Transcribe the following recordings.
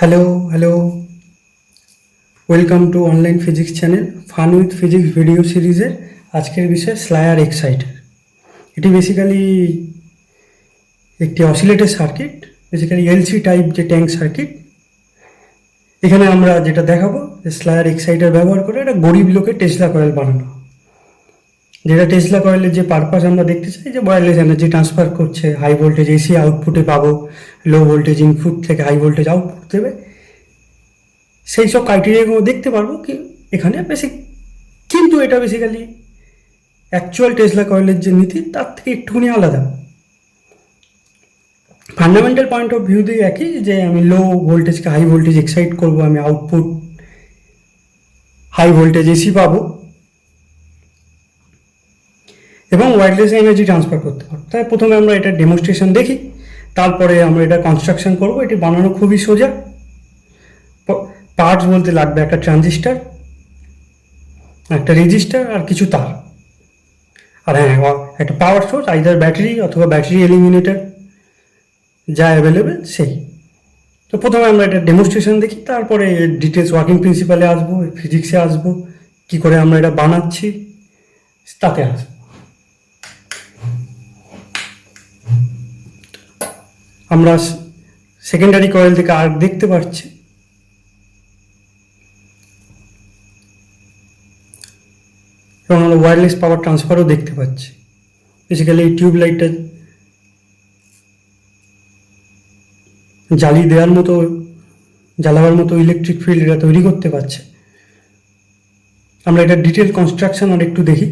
Hello, welcome to online physics channel fun with physics video সিরিজের আজকের বিষয় স্লায়ার Exeter. এটি বেসিক্যালি একটি oscillator circuit, basically LC type যে ট্যাঙ্ক সার্কিট। এখানে আমরা যেটা দেখাবো যে স্লায়ার এক্সাইটার ব্যবহার করে একটা গরিব লোকের টেসলা কয়েল বানানো, যেটা টেসলা কয়েলের যে পারপাস আমরা দেখতে চাই যে ওয়্যারলেস এনার্জি ট্রান্সফার করছে, হাই ভোল্টেজ এসি আউটপুটে পাবো, লো ভোল্টেজ ইনপুট থেকে হাই ভোল্টেজ আউটপুট দেবে, সেই সব ক্রাইটেরিয়াগুলো দেখতে পারবো কি এখানে বেসিক। কিন্তু এটা বেসিক্যালি অ্যাকচুয়াল টেসলা কয়েলের যে নীতি তার থেকে একটুখানি আলাদা। ফান্ডামেন্টাল পয়েন্ট অফ ভিউ দিয়ে একই, যে আমি লো ভোল্টেজকে হাই ভোল্টেজ এক্সাইট করবো, আমি আউটপুট হাই ভোল্টেজ এসি পাবো এবং ওয়্যারলেস এনার্জি ট্রান্সফার করতে পারবো। তাই প্রথমে আমরা এটা ডেমনস্ট্রেশন দেখি, তারপরে আমরা এটা কনস্ট্রাকশন করবো। এটি বানানো খুবই সোজা। পার্টস বলতে লাগবে একটা ট্রানজিস্টার, একটা রেজিস্টার আর কিছু তার, আর হ্যাঁ একটা পাওয়ার সোর্স, আইদার ব্যাটারি অথবা ব্যাটারি এলিমিনেটর যা অ্যাভেলেবেল সেই। তো প্রথমে আমরা এটা ডেমনস্ট্রেশন দেখি, তারপরে ডিটেলস ওয়ার্কিং প্রিন্সিপালে আসবো, ফিজিক্সে আসবো, কি করে আমরা এটা বানাচ্ছি তাতে আসবো। আমরা সেকেন্ডারি কয়েল থেকে আর্ক দেখতে পাচ্ছি, এবং আমরা ওয়্যারলেস পাওয়ার ট্রান্সফারও দেখতে পাচ্ছি। বেসিক্যালি এই টিউব লাইটটা জ্বালিয়ে দেওয়ার মতো, জ্বালাবার মতো ইলেকট্রিক ফিল্ড এটা তৈরি করতে পারছে। আমরা এটা ডিটেল কনস্ট্রাকশন আর একটু দেখি।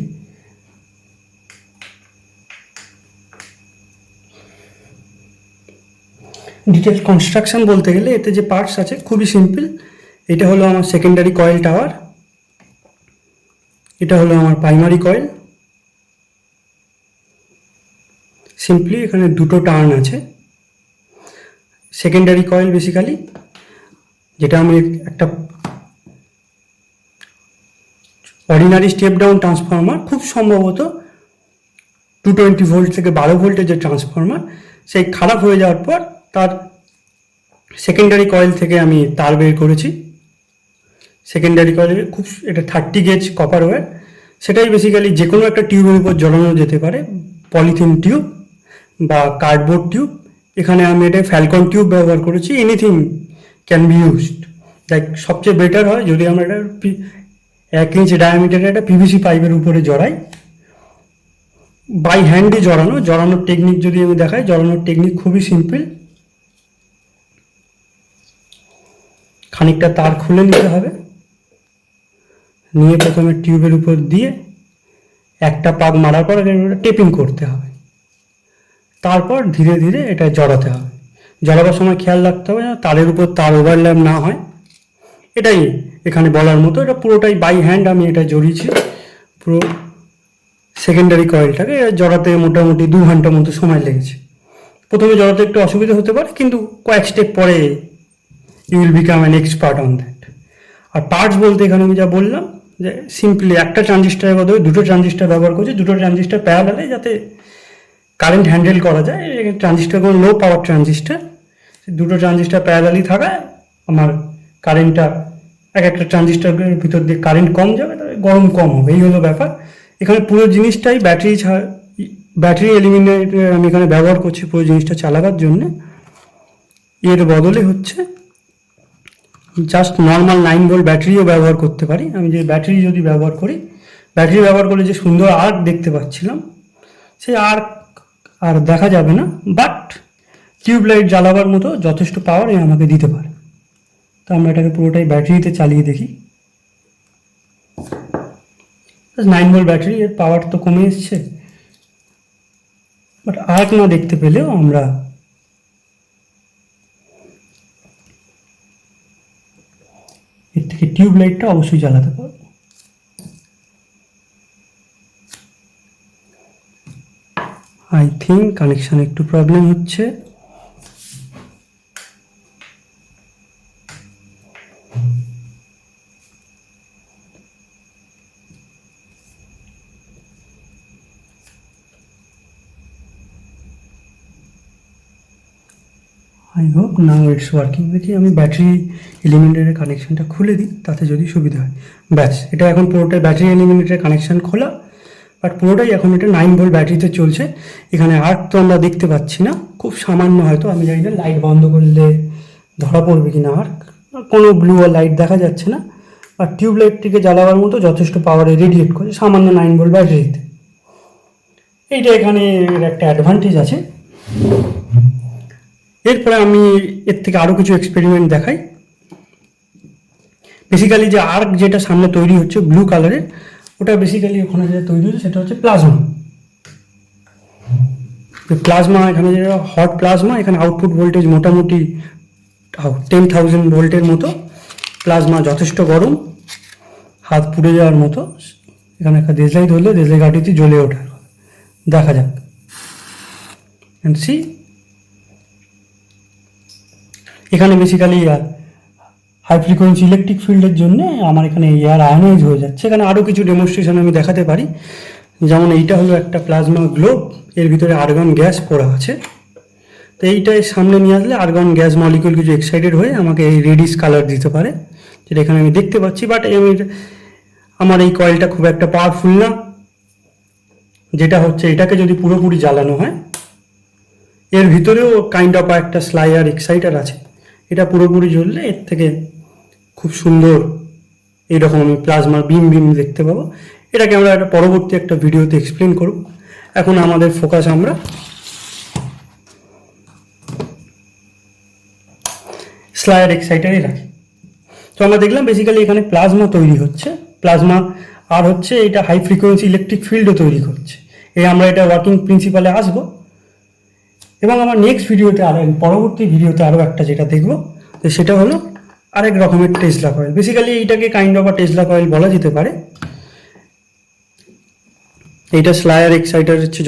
ডিটেল কনস্ট্রাকশন বলতে গেলে এতে যে পার্টস আছে খুবই সিম্পল। এটা হলো আমার সেকেন্ডারি কয়েল টাওয়ার, এটা হলো আমার প্রাইমারি কয়েল। সিম্পলি এখানে দুটো টার্ন আছে। সেকেন্ডারি কয়েল বেসিক্যালি যেটা আমি একটা অর্ডিনারি স্টেপ ডাউন ট্রান্সফর্মার, খুব সম্ভবত 220 ভোল্ট থেকে 12 ভোল্টের যে ট্রান্সফর্মার, সেই খারাপ হয়ে যাওয়ার পর তার সেকেন্ডারি কয়েল থেকে আমি তার বের করেছি। সেকেন্ডারি কয়েল খুব, এটা 30 গেজ কপার ওয়্যার, সেটাই বেসিক্যালি যে কোনো একটা টিউবের উপর জড়ানো যেতে পারে, পলিথিন টিউব বা কার্ডবোর্ড টিউব। এখানে আমি এটা ফ্যালকন টিউব ব্যবহার করেছি। Anything can be used, like সবচেয়ে বেটার হয় যদি আমরা এটা 1 ইঞ্চ ডায়ামিটারের একটা পিভিসি পাইপের উপরে জড়াই। বাই হ্যান্ডে জড়ানোর টেকনিক যদি আমি দেখাই, জড়ানোর টেকনিক খুবই সিম্পল। খানিকটা তার খুলে নিতে হবে, নিয়ে প্রথমে টিউবের উপর দিয়ে একটা পাক মারার পর টেপিং করতে হবে, তারপর ধীরে ধীরে এটা জড়াতে হবে। জড়াবার সময় খেয়াল রাখতে হবে যেন তারের উপর তার ওভারল্যাপ না হয়। এটাই এখানে বলার মতো। এটা পুরোটাই বাই হ্যান্ড আমি এটা জড়িয়েছি। পুরো সেকেন্ডারি কয়েলটাকে জড়াতে মোটামুটি 2 ঘন্টা মতো সময় লেগেছে। প্রথমে জড়াতে একটু অসুবিধা হতে পারে, কিন্তু কয়েক স্টেপ পরে you will become an expert on that. আর পার্টস বলতে এখানে আমি যা বললাম, যে সিম্পলি একটা ট্রানজিস্টারের বদলে দুটো ট্রানজিস্টার ব্যবহার করছি, দুটো ট্রানজিস্টার প্যারালালে, যাতে কারেন্ট হ্যান্ডেল করা যায়। ট্রানজিস্টারগুলো লো পাওয়ার ট্রানজিস্টার, দুটো ট্রানজিস্টার প্যারালালি থাকায় আমার কারেন্টটা, এক একটা ট্রানজিস্টারের ভিতর দিয়ে কারেন্ট কম যাবে, তবে গরম কম হবে, এই হলো ব্যাপার। এখানে পুরো জিনিসটাই ব্যাটারি এলিমিনেটর আমি এখানে ব্যবহার করছি পুরো জিনিসটা চালাবার জন্য। এর বদলে হচ্ছে জাস্ট নর্মাল 9 ভোল্ট ব্যাটারিও ব্যবহার করতে পারি। আমি যে ব্যাটারি যদি ব্যবহার করি, ব্যাটারি ব্যবহার করলে যে সুন্দর আর্ক দেখতে পাচ্ছিলাম, সেই আর্ক আর দেখা যাবে না, বাট টিউব লাইট জ্বালাবার মতো যথেষ্ট পাওয়ার এ আমাকে দিতে পারে। তো আমরা এটাকে পুরোটাই ব্যাটারিতে চালিয়ে দেখি। 9 ভোল্ট ব্যাটারি, এর পাওয়ার তো কমে এসছে, বাট আর্ক না দেখতে পেলেও আমরা এর থেকে টিউব লাইটটা অবশ্যই জ্বালাতে পারবো। আই থিঙ্ক কানেকশন একটু প্রবলেম হচ্ছে। I hope now it's working. দেখি আমি ব্যাটারি এলিমেন্টারের কানেকশানটা খুলে দিই, তাতে যদি সুবিধা হয়। ব্যাস, এটা এখন পুরোটাই ব্যাটারি এলিমেন্টারের কানেকশান খোলা, বাট পুরোটাই এখন এটা 9 ভোল্ট ব্যাটারিতে চলছে। এখানে আর্ক তো আমরা দেখতে পাচ্ছি না, খুব সামান্য, হয়তো আমি জানি না লাইট বন্ধ করলে ধরা পড়বে কিনা আর্ক, কোনো ব্লু আর লাইট দেখা যাচ্ছে না। আর টিউবলাইটটিকে জ্বালাবার মতো যথেষ্ট পাওয়ারে রেডিয়েট করে সামান্য 9 ভোল্ট ব্যাটারিতে। এইটা এখানে একটা অ্যাডভান্টেজ আছে। এরপরে আমি এর থেকে আরও কিছু এক্সপেরিমেন্ট দেখাই। বেসিক্যালি যে আর্ক যেটা সামনে তৈরি হচ্ছে ব্লু কালারের, ওটা বেসিক্যালি ওখানে যেটা তৈরি হচ্ছে সেটা হচ্ছে প্লাজমা। প্লাজমা এখানে যেটা হট প্লাজমা, এখানে আউটপুট ভোল্টেজ মোটামুটি 10,000 ভোল্টের মতো। প্লাজমা যথেষ্ট গরম, হাত পুড়ে যাওয়ার মতো। এখানে একটা দেশলাই ধরলে দেশলাই গাড়িটি জ্বলে ওঠে। দেখা যাক, সি এখানে বেসিক্যালি হাই ফ্রিকোয়েন্সি ইলেকট্রিক ফিল্ডের জন্য আমার এখানে এয়ার আয়নাইজ হয়ে যাচ্ছে। এখানে আরও কিছু ডেমনস্ট্রেশন আমি দেখাতে পারি। যেমন এইটা হলো একটা প্লাজমা গ্লোব, এর ভিতরে আর্গন গ্যাস পড়া আছে। তো এইটাই সামনে নিয়ে আসলে আর্গন গ্যাস মলিকিউল কিছু এক্সাইটেড হয়ে আমাকে এই রেডিশ কালার দিতে পারে, যেটা এখানে আমি দেখতে পাচ্ছি। বাট আমার এই কয়েলটা খুব একটা পাওয়ারফুল না। যেটা হচ্ছে এটাকে যদি পুরোপুরি জ্বালানো হয়, এর ভিতরেও কাইন্ড অফ একটা স্লাইয়ার এক্সাইটার আছে, এটা পুরোপুরি জ্বললে এর থেকে খুব সুন্দর এইরকম আমি প্লাজমার বিম দেখতে পাবো। এটাকে আমরা একটা পরবর্তী একটা ভিডিওতে এক্সপ্লেন করব। এখন আমাদের ফোকাস আমরা স্লাইয়ার এক্সাইটারে রাখি। তো আমরা দেখলাম বেসিক্যালি এখানে প্লাজমা তৈরি হচ্ছে, প্লাজমা আর হচ্ছে এটা হাই ফ্রিকোয়েন্সি ইলেকট্রিক ফিল্ডও তৈরি করছে। আমরা এটা ওয়ার্কিং প্রিন্সিপালে আসবো, এবং আমার নেক্সট ভিডিওতে পরবর্তী ভিডিওতে আরও একটা যেটা দেখবো, তো সেটা হলো আরেক রকমের টেসলা কয়েল। বেসিক্যালি এইটাকে কাইন্ড অফ টেসলা কয়েল বলা যেতে পারে। এইটা স্লায়ার এক্সাইটার হচ্ছে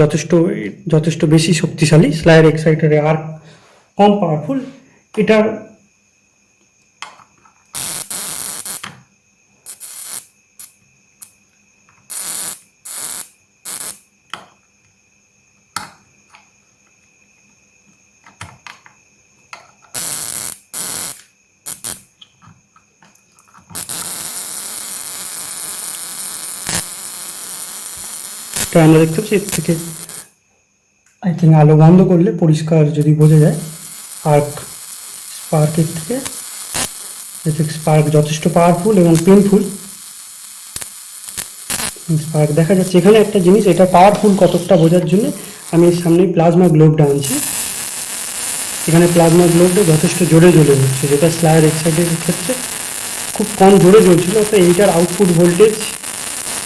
যথেষ্ট বেশি শক্তিশালী। স্লায়ার এক্সাইটারে আর কম পাওয়ারফুল। এটার আমরা দেখতে পাচ্ছি এর থেকে আই থিঙ্ক আলো বন্ধ করলে পরিষ্কার যদি বোঝা যায় স্পার্কের থেকে স্পার্ক যথেষ্ট পাওয়ারফুল এবং পেনফুল স্পার্ক দেখা যাচ্ছে। এখানে একটা জিনিস, এটা পাওয়ারফুল কতটা বোঝার জন্য আমি এর সামনে প্লাজমা গ্লোবটা আনছি। এখানে প্লাজমা গ্লোবটা যথেষ্ট জোরে জ্বলে যাচ্ছে, যেটা স্লায়ার এক্সাইটের ক্ষেত্রে খুব কম জোরে জ্বলছিল। তো এইটার আউটপুট ভোল্টেজ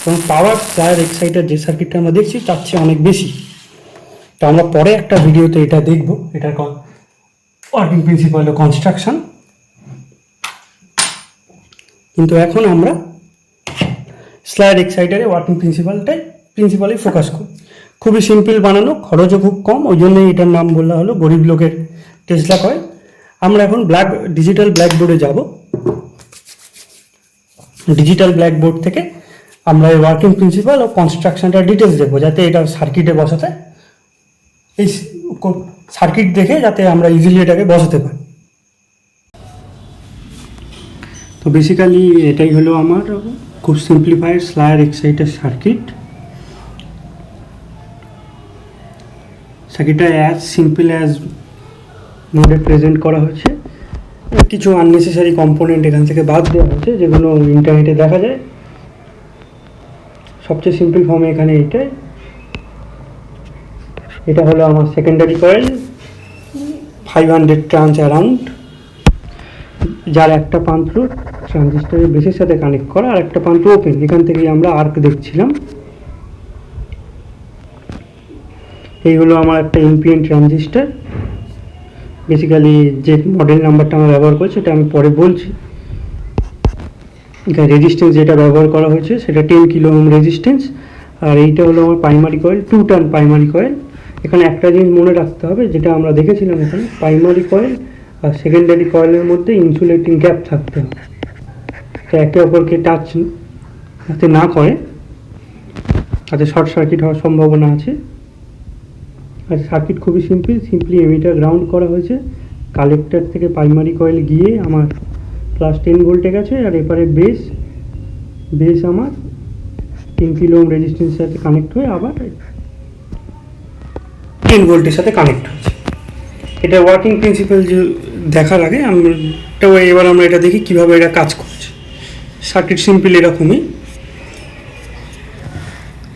এবং পাওয়ার স্লায়ার এক্সাইটার যে সার্কিটটা আমরা দেখছি তার চেয়ে অনেক বেশি। তো আমরা পরে একটা ভিডিওতে এটা দেখব, এটার ওয়ার্কিং প্রিন্সিপাল ও কনস্ট্রাকশন। কিন্তু এখন আমরা স্লায়ার এক্সাইটারে ওয়ার্কিং প্রিন্সিপালে ফোকাস করি। খুবই সিম্পল বানানো, খরচও খুব কম, ওই জন্যই এটার নাম বলা হলো গরিব লোকের টেসলা কয়েল। আমরা এখন ডিজিটাল ব্ল্যাকবোর্ডে যাব। ডিজিটাল ব্ল্যাকবোর্ড থেকে আমরা এই ওয়ার্কিং প্রিন্সিপাল ও কনস্ট্রাকশনটা ডিটেলস দেবো, যাতে এটা সার্কিটে বসাতে এই সার্কিট দেখে যাতে আমরা ইজিলি এটাকে বসাতে পারি। তো বেসিক্যালি এটাই হলো আমার খুব সিম্পলিফাইড স্লায়ার এক্সাইটার সার্কিটটা অ্যাজ সিম্পল অ্যাজ নোডে প্রেজেন্ট করা হয়েছে। কিছু আননেসেসারি কম্পোনেন্ট এখান থেকে বাদ দেওয়া হয়েছে, যেগুলো ইন্টারনেটে দেখা যায়। সবচেয়ে সিম্পল ফর্মে এখানে এটা হলো আমার সেকেন্ডারি কয়েল 500 ট্রান্স অ্যারাউন্ড, যার একটা প্রান্ত ট্রানজিস্টরের বেসের সাথে কানেক্ট করা, আর একটা প্রান্ত ওপেন। এখান থেকেই আমরা আর্ক দেখছিলাম। এই হলো আমার একটা এনপিএন ট্রানজিস্টর। বেসিক্যালি যে মডেল নাম্বারটা আমরা ব্যবহার করছি সেটা আমি পরে বলছি। এখানে রেজিস্ট্যান্স যেটা ব্যবহার করা হয়েছে সেটা 10 কিলো ওহম রেজিস্ট্যান্স। আর এইটা হলো আমার primary coil, 2 turn primary coil. এখানে একটা জিনিস মনে রাখতে হবে, যেটা আমরা দেখেছিলাম, এখানে প্রাইমারি কয়েল আর সেকেন্ডারি কয়েলের মধ্যে ইনসুলেটিং গ্যাপ থাকতে হবে, তো একে অপরকে টাচ যাতে না করে, তাতে শর্ট সার্কিট হওয়ার সম্ভাবনা আছে। আর সার্কিট খুবই সিম্পলি এমিটার গ্রাউন্ড করা হয়েছে, কালেক্টর থেকে প্রাইমারি কয়েল গিয়ে আমার +10 ভোল্টে গেছে, আর এপারে বেস আমার 3 কিলো ওহম রেজিস্ট্যান্সের সাথে কানেক্ট হয়ে আবার 10 ভোল্টের সাথে কানেক্ট হয়েছে। এটা ওয়ার্কিং প্রিন্সিপাল যে দেখার আগে এবার আমরা এটা দেখি কীভাবে এটা কাজ করছে। সার্কিট সিম্পল এরকমই।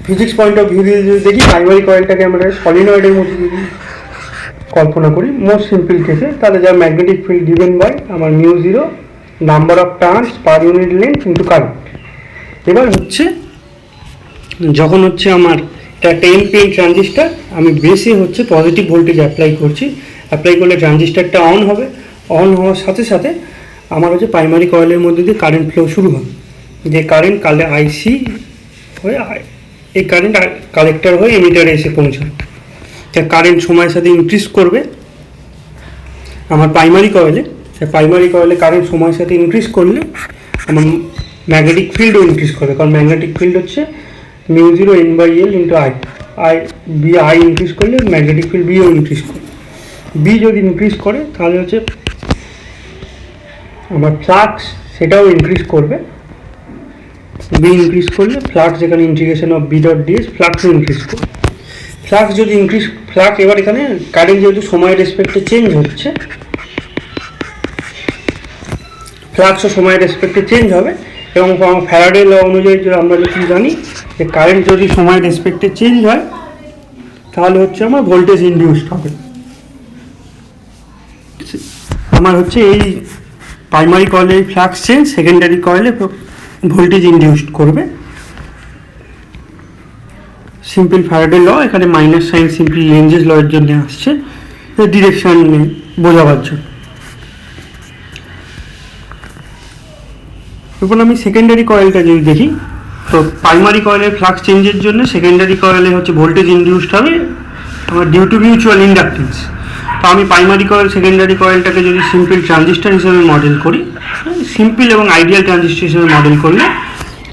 ফিজিক্স পয়েন্ট অফ ভিউ দিয়ে যদি দেখি, প্রাইমারি কয়েলটাকে আমরা সলিনয়েডের মধ্যে যদি কল্পনা করি মোস্ট সিম্পল কেসে, তাহলে যার ম্যাগনেটিক ফিল্ড গিভেন বাই আমার μ0 number of turns per unit length into current. এবার হচ্ছে যখন হচ্ছে আমার একটা NPN ট্রানজিস্টার, আমি বেসে হচ্ছে পজিটিভ ভোল্টেজ অ্যাপ্লাই করছি, অ্যাপ্লাই করলে ট্রানজিস্টারটা অন হবে। অন হওয়ার সাথে সাথে আমার হচ্ছে প্রাইমারি কয়েলের মধ্যে দিয়ে কারেন্ট ফ্লো শুরু হবে, যে কারেন্ট কালে IC হয়ে এই কারেন্ট কালেক্টর হয়ে এমিটারে এসে পৌঁছাবে। তা কারেন্ট সময়ের সাথে ইনক্রিজ করবে আমার প্রাইমারি কয়েলে কারেন্ট সময়ের সাথে ইনক্রিজ করলে আমার ম্যাগনেটিক ফিল্ডও ইনক্রিজ করবে, কারণ ম্যাগনেটিক ফিল্ড হচ্ছে μ0 N/L ইন্টু I ইনক্রিজ করলে ম্যাগনেটিক ফিল্ড বিও ইনক্রিজ করবে। বি যদি ইনক্রিজ করে তাহলে হচ্ছে আমার ফ্লাক্স সেটাও ইনক্রিজ করবে। বি ইনক্রিজ করলে ফ্লাক্স, যেখানে ইন্টিগ্রেশন অফ B.ds, ফ্লাক্সও ইনক্রিজ করবে। ফ্লাক্স যদি ফ্লাক্স এবার এখানে কারেন্ট যেহেতু সময়ের রেসপেক্টে চেঞ্জ হচ্ছে, ফ্লাক্সও সময়ের রেসপেক্টে চেঞ্জ হবে। এবং ফ্যারাডে ল অনুযায়ী আমরা যদি জানি যে কারেন্ট যদি সময়ের রেসপেক্টে চেঞ্জ হয় তাহলে হচ্ছে আমার ভোল্টেজ ইনডিউসড হবে। আমার হচ্ছে এই প্রাইমারি কয়েলে ফ্লাক্স চেঞ্জ সেকেন্ডারি কয়েলে ভোল্টেজ ইনডিউসড করবে। সিম্পল ফ্যারাডে ল, এখানে মাইনাস সাইন সিম্পল লেঞ্জেস ল এর জন্য আসছে, ডিরেকশন বোঝাবার জন্য। এরপর আমি সেকেন্ডারি কয়েলটা যদি দেখি, তো প্রাইমারি কয়েলের ফ্লাক্স চেঞ্জের জন্য সেকেন্ডারি কয়েলে হচ্ছে ভোল্টেজ ইনডিউসড হবে আমার ডিউ টু মিউচুয়াল ইন্ডাকটেন্স। তো আমি প্রাইমারি কয়েল সেকেন্ডারি কয়েলটাকে যদি সিম্পল ট্রানজিস্টার হিসেবে মডেল করি, সিম্পল এবং আইডিয়াল ট্রানজিস্টার হিসেবে মডেল করলে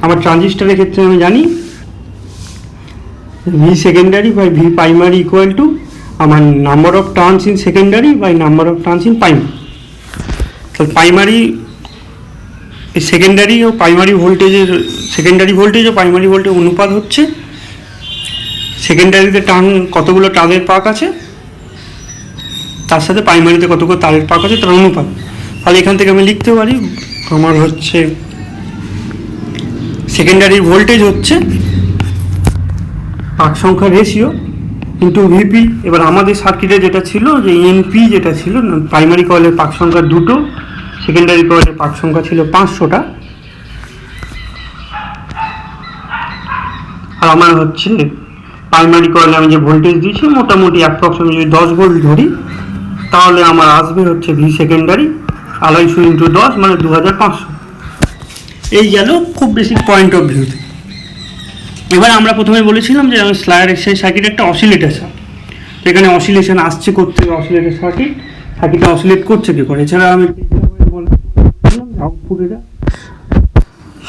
আমার ট্রানজিস্টারের ক্ষেত্রে আমি জানি V secondary by V primary equal to আমার number of turns in secondary by number of turns in primary. তাহলে প্রাইমারি সেকেন্ডারি ও প্রাইমারি ভোল্টেজের প্রাইমারি ভোল্টেজ অনুপাত হচ্ছে সেকেন্ডারিতে কতগুলো টার্নের পাক আছে তার সাথে প্রাইমারিতে কতগুলো তারের পাক আছে তার অনুপাত। তাহলে এখান থেকে আমি লিখতে পারি আমার হচ্ছে সেকেন্ডারি ভোল্টেজ হচ্ছে পাক সংখ্যা রেশিও ইন্টু ভিপি। এবার আমাদের সার্কিটে যেটা ছিল যে এনপি যেটা ছিল, প্রাইমারি কয়েলের পাক সংখ্যা 2টো, সেকেন্ডারি কয়েলের পাক সংখ্যা ছিল 500টা। আর আমার হচ্ছে প্রাইমারি কয়েলে আমি যে ভোল্টেজ দিয়েছি মোটামুটি অ্যাপ্রক্সিমেটলি 10 ভোল্ট ধরি, তাহলে আমার আসবে হচ্ছে ভি সেকেন্ডারি 250 ইন্টু 10 মানে 2500। এই গেল খুব বেসিক পয়েন্ট অফ ভিউতে। এবার আমরা প্রথমে বলেছিলাম যে স্লায়ার এক্সাইজ সার্কিট একটা অসিলেটর সার্কিট, তো এখানে অসিলেশন আসছে করতে অসিলেটর সার্কিটটা অসিলেট করছে কি করে। এছাড়া আমি আউটপুট এটা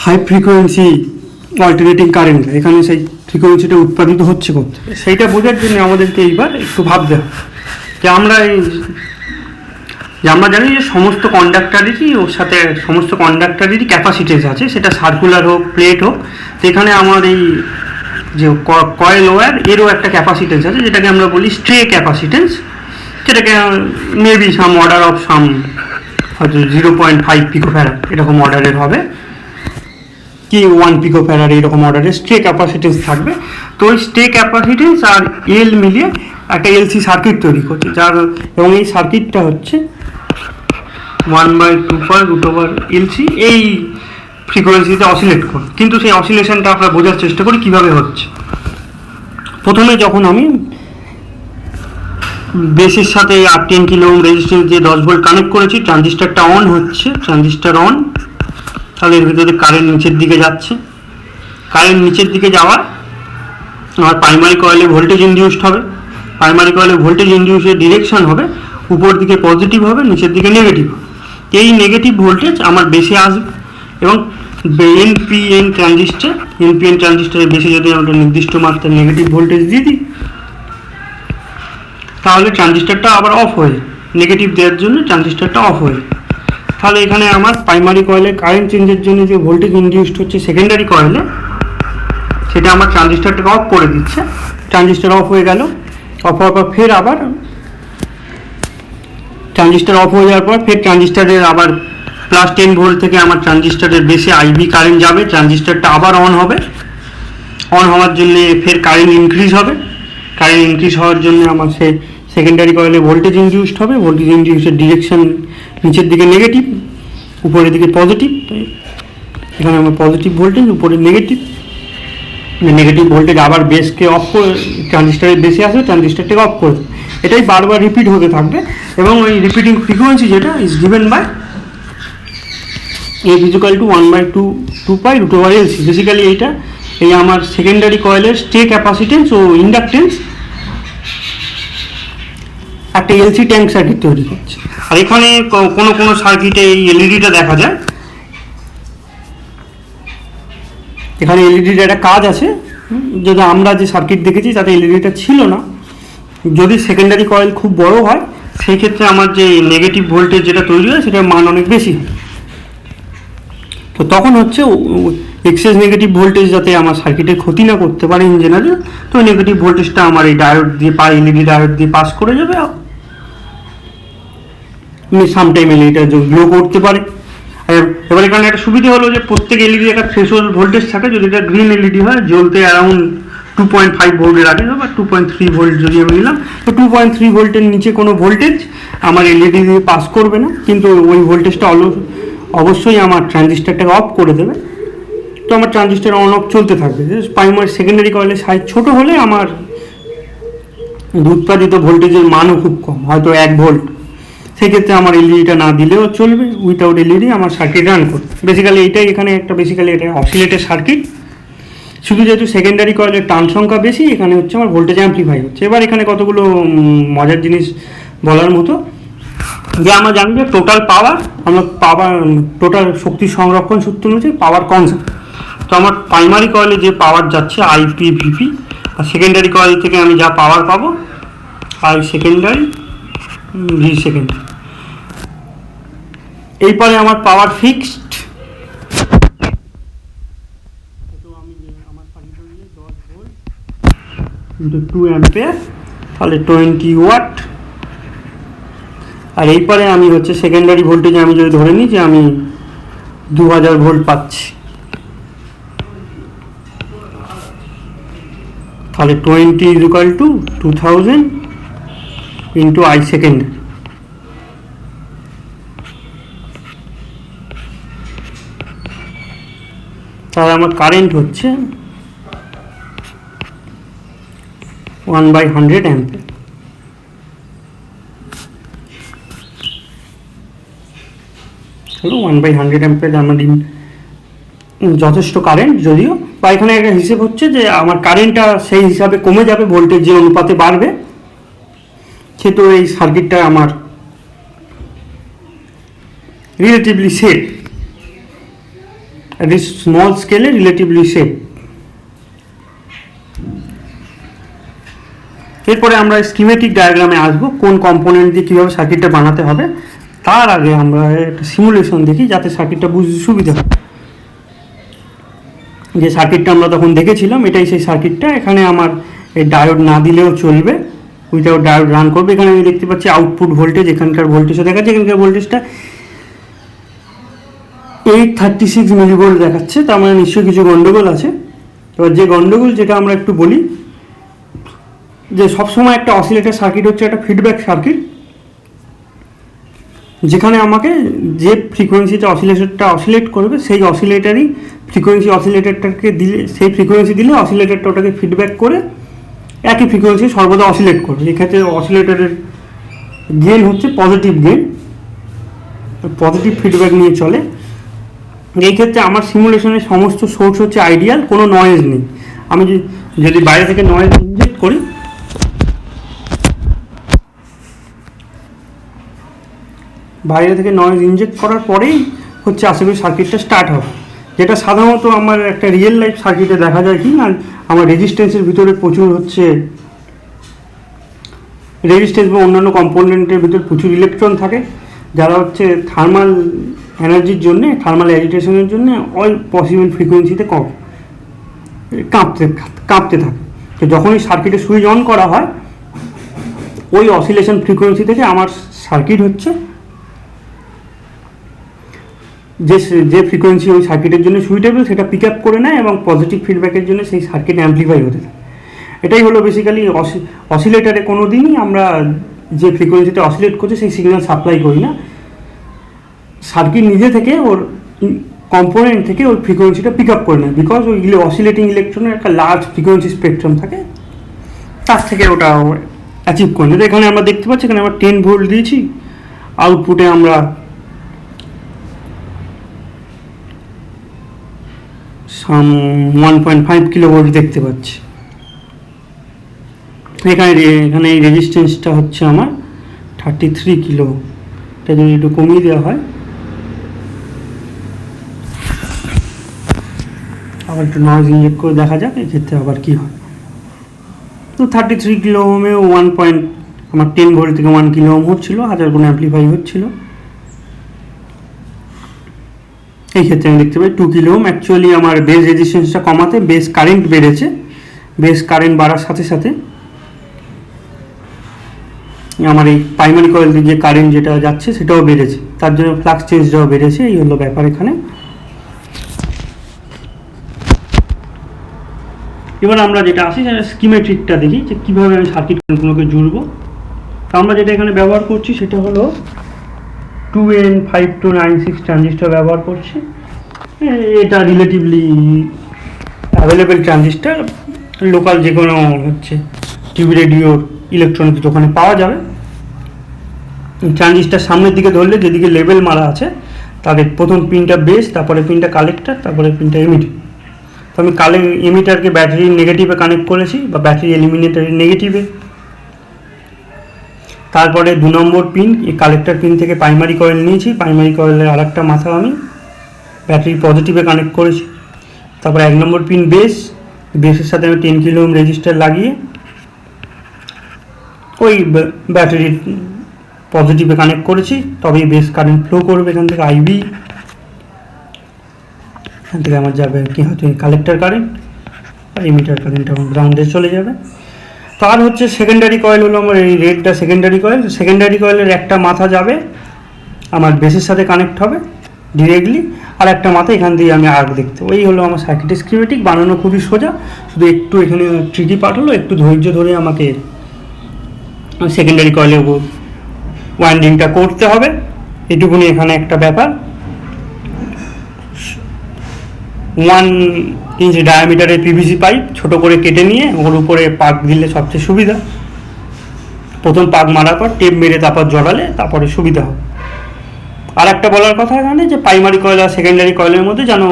হাই ফ্রিকোয়েন্সি অল্টারনেটিং কারেন্ট, এখানে সেই ফ্রিকোয়েন্সিটা উৎপাদিত হচ্ছে করতে, সেইটা বোঝার জন্য আমাদেরকে এইবার একটু ভাবতে হবে যে আমরা জানি যে সমস্ত কন্ডাক্টারেরই ক্যাপাসিটেন্স আছে, সেটা সার্কুলার হোক প্লেট হোক। তো এখানে আমার এই যে কয়েল ওয়্যার এরও একটা ক্যাপাসিটেন্স আছে যেটাকে আমরা বলি স্ট্রে ক্যাপাসিটেন্স, যেটাকে মেবি অর্ডার অফ হয়তো 0.5 পিকোফ্যারাড এরকম অর্ডারের হবে, কি 1 পিকোফ্যারাড এরকম অর্ডারের স্ট্রে ক্যাপাসিটেন্স থাকবে। তো ওই স্ট্রে ক্যাপাসিটেন্স আর এল মিলিয়ে একটা এলসি সার্কিট তৈরি করছে, এবং এই সার্কিটটা হচ্ছে 1/2π√LC এই ফ্রিকোয়েন্সিতে অসিলেট করে। কিন্তু সেই অসিলেশনটা আমরা বোঝার চেষ্টা করি কিভাবে হচ্ছে। প্রথমে যখন আমি বেসের সাথে 10 কিলো ওহম রেজিস্ট্যান্স দিয়ে 10 ভোল্ট কানেক্ট করেছি, ট্রানজিস্টারটা অন হচ্ছে, ট্রানজিস্টার অন, তাহলে এর ভিতরে কারেন্ট নিচের দিকে যাচ্ছে। কারেন্ট নিচের দিকে যাওয়ার আমার প্রাইমারি কয়েলে ভোল্টেজ ইনডিউসড হবে, প্রাইমারি কয়েলে ভোল্টেজ ইনডিউসের ডিরেকশন হবে উপর দিকে পজিটিভ হবে, নিচের দিকে নেগেটিভ হবে। এই নেগেটিভ ভোল্টেজ আমার বেসে আসবে এবং এনপিএন ট্রানজিস্টারের বেশি যদি আমরা নির্দিষ্ট মাত্রার নেগেটিভ ভোল্টেজ দিয়ে দিই তাহলে ট্রানজিস্টারটা আবার অফ হয়ে যায়। নেগেটিভ দেওয়ার জন্য ট্রানজিস্টারটা অফ হয়ে যায়। তাহলে এখানে আমার প্রাইমারি কয়েলে কারেন্ট চেঞ্জের জন্য যে ভোল্টেজ ইনডিউসড হচ্ছে সেকেন্ডারি কয়েলে, সেটা আমার ট্রানজিস্টারটাকে অফ করে দিচ্ছে। ট্রানজিস্টার অফ হয়ে গেল, অফ হওয়ার পর ফের আবার ট্রানজিস্টার অফ হয়ে যাওয়ার পর ফের ট্রানজিস্টারের আবার +10 ভোল্ট থেকে আমার ট্রানজিস্টারের বেসে আইভি কারেন্ট যাবে, ট্রানজিস্টারটা আবার অন হবে। অন হওয়ার জন্য ফের কারেন্ট ইনক্রিজ হবে। কারেন্ট ইনক্রিজ হওয়ার জন্য আমার সেই সেকেন্ডারি কয়েলে ভোল্টেজ ইনডিউসড হবে। ভোল্টেজ ইনডিউসের ডিরেকশন নিচের দিকে নেগেটিভ, উপরের দিকে পজিটিভ। এখানে আমার পজিটিভ ভোল্টেজ, উপরে নেগেটিভ। নেগেটিভ ভোল্টেজ আবার বেসকে অফ করে ট্রানজিস্টারের বেসে আসবে, ট্রানজিস্টারটাকে অফ করে দেবে। এটাই বারবার রিপিট হতে থাকবে এবং ওই রিপিটিং ফ্রিকোয়েন্সি যেটা is given by F = 1/2π√LC। Basically এইটা এই আমার সেকেন্ডারি কয়েলের স্টে ক্যাপাসিটেন্স ও ইন্ডাকটেন্স একটা এলসি ট্যাঙ্ক সার্কিট তৈরি করছে। আর এখানে কোনো সার্কিটে এই এলইডিটা দেখা যায়। এখানে এলইডির একটা কাজ আছে, যদি আমরা যে সার্কিট দেখেছি তাতে এলইডিটা ছিল না। যদি সেকেন্ডারি কয়েল খুব বড় হয় সেই ক্ষেত্রে আমার যে নেগেটিভ ভোল্টেজ যেটা তৈরি হয় সেটার মান অনেক বেশি হয়। তো তখন হচ্ছে এক্সেস নেগেটিভ ভোল্টেজ যাতে আমার সার্কিটের ক্ষতি না করতে পারে ইন জেনারেল, তো নেগেটিভ ভোল্টেজটা আমার এই ডায়োড দিয়ে এলইডি ডায়োড দিয়ে পাস করে যাবে। সামটাইম এলইডিটা গ্লো করতে পারে। এবার এখানে একটা সুবিধা হলো যে প্রত্যেক এলইডি একটা থ্রেশহোল্ড ভোল্টেজ থাকে। যদি এটা গ্রিন এলইডি হয় জ্বলতে অ্যারাউন্ড 2.5 ভোল্টের আগে বা 2.3 ভোল্ট যদি আমি নিলাম, তো 2.3 ভোল্টের নিচে কোনো ভোল্টেজ আমার এলইডি দিয়ে পাস করবে না, কিন্তু ওই ভোল্টেজটা অবশ্যই আমার ট্রানজিস্টারটাকে অফ করে দেবে। তো আমার ট্রানজিস্টার অন অফ চলতে থাকবে। প্রাইমারি সেকেন্ডারি কয়েলের সাইজ ছোট হলে আমার উৎপাদিত ভোল্টেজের মানও খুব কম, হয়তো 1 ভোল্ট। সেক্ষেত্রে আমার এলইডিটা না দিলেও চলবে, উইথাউট এলইডি আমার সার্কিট রান করবে। বেসিক্যালি এইটাই এখানে একটা এটা অসিলেটের সার্কিট। শুধু যেহেতু সেকেন্ডারি কয়েলের টার্ন সংখ্যা বেশি, এখানে হচ্ছে আমার ভোল্টেজ অ্যাম্প্লিফাই হচ্ছে। এবার এখানে কতগুলো মজার জিনিস বলার মতো, যে আমরা জানি যে টোটাল শক্তি সংরক্ষণ সূত্র হচ্ছে পাওয়ার কনসার্ভ। তো আমার প্রাইমারি কয়েলে যে পাওয়ার যাচ্ছে আইপি ভিপি, আর সেকেন্ডারি কয়েল থেকে আমি যা পাওয়ার পাবো আই সেকেন্ডারি ভি সেকেন্ডারি। এরপরে আমার পাওয়ার ফিক্সড, আমার 2 অ্যাম্পিয়ার, তাহলে 20 ওয়াট। আর এইপরে আমি হচ্ছে সেকেন্ডারি ভোল্টেজ আমি যদি ধরে নিই যে আমি 2000 ভোল্ট পাচ্ছি, তাহলে 20 = 2000 ইন্টু আই সেকেন্ডারি। তাহলে আমার কারেন্ট হচ্ছে 1/100 অ্যাম্পিয়ার। হলো 1/100 অ্যাম্পিয়ার আমার যথেষ্ট কারেন্ট। যদিও বা এখানে একটা হিসেব হচ্ছে যে আমার কারেন্টটা সেই হিসাবে কমে যাবে, ভোল্টেজ যে অনুপাতে বাড়বে। সেহেতু এই সার্কিটটা আমার রিলেটিভলি সেফ, এট স্মল স্কেলে রিলেটিভলি সেফ। এরপরে আমরা স্কিমেটিক ডায়াগ্রামে আসবো, কোন কম্পোনেন্ট দিয়ে কীভাবে সার্কিটটা বানাতে হবে। তার আগে আমরা একটা সিমুলেশন দেখি যাতে সার্কিটটা বুঝতে সুবিধা হয়। যে সার্কিটটা আমরা তখন দেখেছিলাম এটাই সেই সার্কিটটা। এখানে আমার এই ডায়োড না দিলেও চলবে, উইথাউট ডায়োড রান করবে। এখানে আমি দেখতে পাচ্ছি আউটপুট ভোল্টেজ, এখানকার ভোল্টেজও দেখাচ্ছে। এখানকার ভোল্টেজটা 836 মিলিভোল্ট দেখাচ্ছে, তার মানে নিশ্চয়ই কিছু গন্ডগোল আছে। এবার যে গন্ডগোল যেটা আমরা একটু বলি, যে সবসময় একটা অসিলেটর সার্কিট হচ্ছে একটা ফিডব্যাক সার্কিট, যেখানে আমাকে যে ফ্রিকোয়েন্সিতে অসিলেটরটা অসিলেট করবে সেই অসিলেটারই ফ্রিকোয়েন্সি অসিলেটরটাকে দিলে, সেই ফ্রিকোয়েন্সি দিলে অসিলেটরটা ওটাকে ফিডব্যাক করে একই ফ্রিকোয়েন্সি সর্বদা অসিলেট করবে। এক্ষেত্রে অসিলেটরের গেন হচ্ছে পজিটিভ গেন, পজিটিভ ফিডব্যাক নিয়ে চলে। এই ক্ষেত্রে আমার সিমুলেশনের সমস্ত সোর্স হচ্ছে আইডিয়াল, কোনো নয়েজ নেই। আমি যদি বাইরে থেকে নয়েজ ইনজেক্ট করি, বাইরে থেকে নয়েজ ইনজেক্ট করার পরেই হচ্ছে আশা করি সার্কিটটা স্টার্ট হবে। যেটা সাধারণত আমার একটা রিয়েল লাইফ সার্কিটে দেখা যায় কি না, আমার রেজিস্ট্যান্সের ভিতরে প্রচুর হচ্ছে রেজিস্ট্যান্স বা অন্যান্য কম্পোনেন্টের ভিতর প্রচুর ইলেকট্রন থাকে, যারা হচ্ছে থার্মাল এনার্জির জন্যে, থার্মাল অ্যাজিটেশনের জন্য অল পসিবল ফ্রিকোয়েন্সিতে কাঁপতে থাকে। তো যখন এই সার্কিটে সুইচ অন করা হয়, ওই অসিলেশন ফ্রিকোয়েন্সি থেকে আমার সার্কিট হচ্ছে যে ফ্রিকোয়েন্সি ওই সার্কিটের জন্য সুইটেবল সেটা পিক আপ করে নেয় এবং পজিটিভ ফিডব্যাকের জন্য সেই সার্কিট অ্যাম্প্লিফাই হতে থাকে। এটাই হলো বেসিক্যালি অসিলেটারে। কোনো দিনই আমরা যে ফ্রিকোয়েন্সিতে অসিলেট করছে সেই সিগন্যাল সাপ্লাই করি না, সার্কিট নিজে থেকে ওর কম্পোনেন্ট থেকে ওই ফ্রিকোয়েন্সিটা পিক আপ করে নেয়, বিকজ ওই অসিলেটিং ইলেকট্রনের একটা লার্জ ফ্রিকোয়েন্সি স্পেকট্রাম থাকে, তার থেকে ওটা অ্যাচিভ করে নেয়। এখানে আমরা দেখতে পাচ্ছি, এখানে আমরা 10 ভোল্ট দিয়েছি, আউটপুটে আমরা 1.5 কিলো ভোল্ট দেখতে পাচ্ছি। এখানে এই রেজিস্ট্যান্সটা হচ্ছে আমার 33 কিলো। এটা যদি একটু কমিয়ে দেওয়া হয়, আবার একটু নয়েজ ইনজেক্ট করে দেখা যাক এক্ষেত্রে আবার কী হয়। তো 33 কিলো ওমে আমার 10 ভোল্ট থেকে 1 কিলো ওম হচ্ছিলো, 1000 গুণ অ্যাম্প্লিফাই হচ্ছিলো। এই ক্ষেত্রে আমি দেখতে পাই 2 কিলো ওম। অ্যাকচুয়ালি আমার বেস রেজিস্ট্যান্সটা কমাতে বেস কারেন্ট বেড়েছে, বেস কারেন্ট বাড়ার সাথে সাথে আমার এই প্রাইমারি কয়েল দিয়ে যে কারেন্ট যেটা যাচ্ছে সেটাও বেড়েছে, তার জন্য ফ্লাক্স চেঞ্জটাও বেড়েছে। এই হলো ব্যাপার। এখানে এবার আমরা যেটা আসি সেটা স্কিমেটিকটা দেখি, যে কীভাবে আমি সার্কিট কোনগুলোকে জুড়বো। তো আমরা যেটা এখানে ব্যবহার করছি সেটা হলো 2N5296 ট্রানজিস্টার ব্যবহার করছি। এটা রিলেটিভলি অ্যাভেলেবেল ট্রানজিস্টার, লোকাল যে কোনো হচ্ছে টিভি রেডিও ইলেকট্রনিক্স দোকানে পাওয়া যাবে। ট্রানজিস্টার সামনের দিকে ধরলে যেদিকে লেবেল মারা আছে তাদের প্রথম পিনটা বেস, তারপরে পিনটা কালেক্টর, তারপরে পিনটা এমিটার। তো আমি এমিটারকে ব্যাটারির নেগেটিভে কানেক্ট করেছি, বা ব্যাটারি এলিমিনেটরের নেগেটিভে। তারপরে 2 নম্বর পিন, এই কালেক্টর পিন থেকে প্রাইমারি কয়েল নিয়েছি, প্রাইমারি কয়েলের আর একটা মাথা আমি ব্যাটারির পজিটিভে কানেক্ট করেছি। তারপরে 1 নম্বর পিন বেসের সাথে আমি 10 কিলো ওম রেজিস্টার লাগিয়ে ওই ব্যাটারির পজিটিভে কানেক্ট করেছি, তবেই বেস কারেন্ট ফ্লো করবে। এখান থেকে আইবি, এখান থেকে আমার যাবে কি হয়তো কালেক্টর কারেন্ট, আর এমিটার কারেন্ট আমার গ্রাউন্ডে চলে যাবে। তার হচ্ছে সেকেন্ডারি কয়েল হলো আমার এই রেডটা সেকেন্ডারি কয়েল। সেকেন্ডারি কয়েলের একটা মাথা যাবে আমার বেসের সাথে কানেক্ট হবে ডিরেক্টলি, আর একটা মাথা এখান দিয়ে আমি আর্ক দেখতে। ওই হলো আমার সার্কিট স্কিমেটিক। বানানো খুবই সোজা, শুধু একটু এখানে ট্রিকি পার্ট হলো একটু ধৈর্য ধরে আমাকে সেকেন্ডারি কয়েলের ওয়াইন্ডিংটা করতে হবে। এটুকুনি এখানে একটা ব্যাপার। 1 ইঞ্চি ডায়ামিটারের পিভিসি পাইপ ছোট করে কেটে নিয়ে ওর উপরে পাক দিলে সবচেয়ে সুবিধা। প্রথম পাক মারার পর টেপ মেরে তারপর জড়ালে তারপরে সুবিধা হবে। আর একটা বলার কথা এখানে, যে প্রাইমারি কয়েল আর সেকেন্ডারি কয়েলের মধ্যে যেন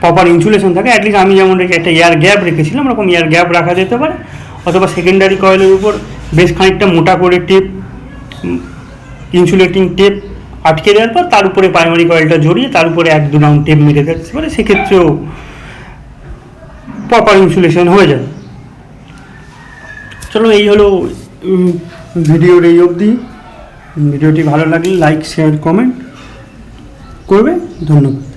প্রপার ইনসুলেশন থাকে। অ্যাটলিস্ট আমি যেমন একটা এয়ার গ্যাপ রেখেছিলাম, ওরকম এয়ার গ্যাপ রাখা যেতে পারে। অথবা সেকেন্ডারি কয়েলের উপর বেশ খানিকটা মোটা করে টেপ, ইনসুলেটিং টেপ আটকে দেওয়ার পর তার উপরে প্রাইমারি কয়েলটা জড়িয়ে তার উপরে 1-2 রাউন্ড টেপ মেরে দিতে পারে, সেক্ষেত্রেও প্রপার ইনসুলেশন হয়ে যাবে। চলো, এই হলো ভিডিওর এই অবধি। ভিডিওটি ভালো লাগলে লাইক, শেয়ার, কমেন্ট করবে। ধন্যবাদ।